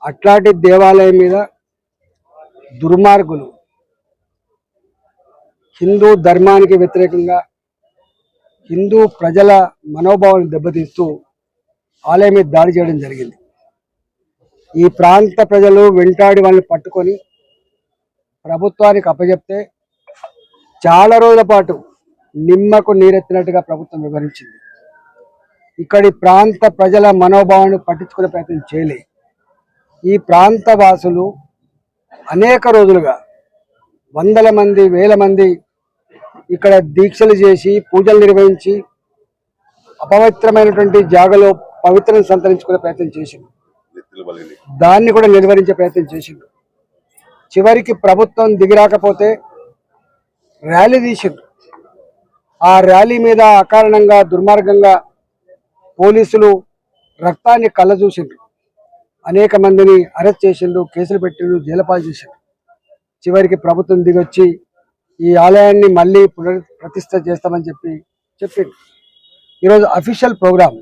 అట్లాంటి దేవాలయం మీద దుర్మార్గులు హిందూ ధర్మానికి వ్యతిరేకంగా హిందూ ప్రజల మనోభావాలను దెబ్బతీస్తూ ఆలయం మీద దాడి చేయడం జరిగింది. ఈ ప్రాంత ప్రజలు వెంటాడి వాళ్ళని పట్టుకొని ప్రభుత్వానికి అప్పచెప్తే చాలా రోజుల పాటు నిమ్మకు నీరెత్తినట్టుగా ప్రభుత్వం వివరించింది. ఇక్కడి ప్రాంత ప్రజల మనోభావాన్ని పట్టించుకునే ప్రయత్నం చేయలే. ఈ ప్రాంత వాసులు అనేక రోజులుగా వందల మంది వేల మంది ఇక్కడ దీక్షలు చేసి పూజలు నిర్వహించి అపవిత్రమైనటువంటి జాగలో పవిత్రను సంతరించుకునే ప్రయత్నం చేసిండు. దాన్ని కూడా నిర్వహించే ప్రయత్నం చేసిండు. చివరికి ప్రభుత్వం దిగిరాకపోతే ర్యాలీ తీసిండు. ఆ ర్యాలీ మీద అకారణంగా దుర్మార్గంగా పోలీసులు రక్తాన్ని కళ్ళజూసిండ్రు. అనేక మందిని అరెస్ట్ చేసిండ్రు, కేసులు పెట్టిండ్రు, జైలుపాలు చేసిండ్రు. చివరికి ప్రభుత్వం దిగొచ్చి ఈ ఆలయాన్ని మళ్ళీ పునఃప్రతిష్ఠ చేస్తామని చెప్పింది. ఈరోజు అఫీషియల్ ప్రోగ్రామ్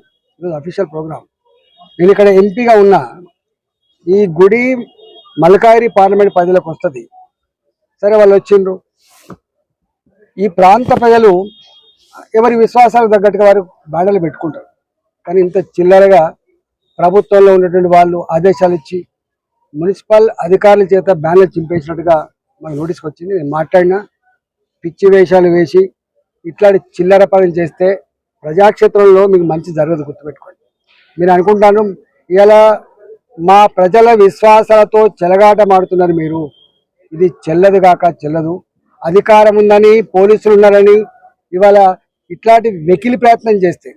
నేను ఇక్కడ ఎంపీగా ఉన్నా. ఈ గుడి మల్కాయిరి పార్లమెంట్ పరిధిలోకి వస్తుంది. సరే, వాళ్ళు వచ్చిండ్రు. ఈ ప్రాంత ప్రజలు ఎవరి విశ్వాసాలకు తగ్గట్టుగా వారు బ్యానర్లు పెట్టుకుంటారు. కానీ ఇంత చిల్లరగా ప్రభుత్వంలో ఉన్నటువంటి వాళ్ళు ఆదేశాలు ఇచ్చి మున్సిపల్ అధికారుల చేత బ్యానర్ చింపేసినట్టుగా మనకు నోటీస్కి వచ్చింది. నేను మాట్లాడినా పిచ్చి వేషాలు వేసి ఇట్లాంటి చిల్లర పనులు చేస్తే ప్రజాక్షేత్రంలో మీకు మంచి జరగదు, గుర్తుపెట్టుకోండి. మీరు అనుకుంటాను ఇలా మా ప్రజల విశ్వాసాలతో చెలగాట మాడుతున్నారు మీరు. ఇది చెల్లదు కాక చెల్లదు. అధికారం ఉందని, పోలీసులు ఉన్నారని ఇవాళ ఇట్లాంటి వెకిలి ప్రయత్నం చేస్తే,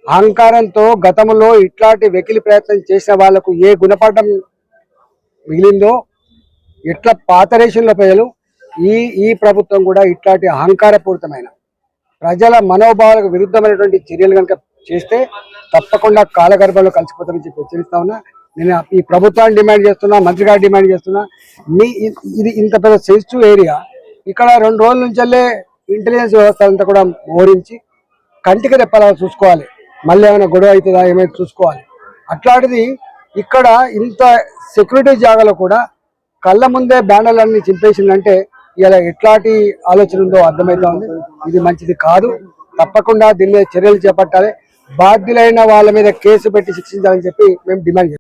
అహంకారంతో గతంలో ఇట్లాంటి వెకిలి ప్రయత్నం చేసిన వాళ్లకు ఏ గుణపాఠం మిగిలిందో, ఎట్లా పాత రేషన్ల ప్రజలు ఈ ప్రభుత్వం కూడా ఇట్లాంటి అహంకారపూరితమైన ప్రజల మనోభావాలకు విరుద్ధమైనటువంటి చర్యలు కనుక చేస్తే తప్పకుండా కాలగర్భంలో కలిసిపోతామని చెప్పి హెచ్చరిస్తా ఉన్నా. నేను ఈ ప్రభుత్వాన్ని డిమాండ్ చేస్తున్నా, మంత్రి గారు డిమాండ్ చేస్తున్నా. ఇది ఇంత పెద్ద సెన్సిటివ్ ఏరియా. ఇక్కడ 2 రోజుల నుంచే ఇంటెలిజెన్స్ వ్యవస్థ అంతా కూడా మోహరించి కంటికి రెప్పలా చూసుకోవాలి. మళ్ళీ ఏమైనా గొడవ అవుతుందా ఏమైనా చూసుకోవాలి. అట్లాంటిది ఇక్కడ ఇంత సెక్యూరిటీ జాగాలో కూడా కళ్ళ ముందే బ్యానర్లన్నీ చింపేసిందంటే ఇలా ఎట్లాంటి ఆలోచన ఉందో అర్థమవుతా ఉంది. ఇది మంచిది కాదు. తప్పకుండా దీని మీద చర్యలు చేపట్టాలి. బాధ్యులైన వాళ్ళ మీద కేసు పెట్టి శిక్షించాలని చెప్పి మేము డిమాండ్ చేస్తాం.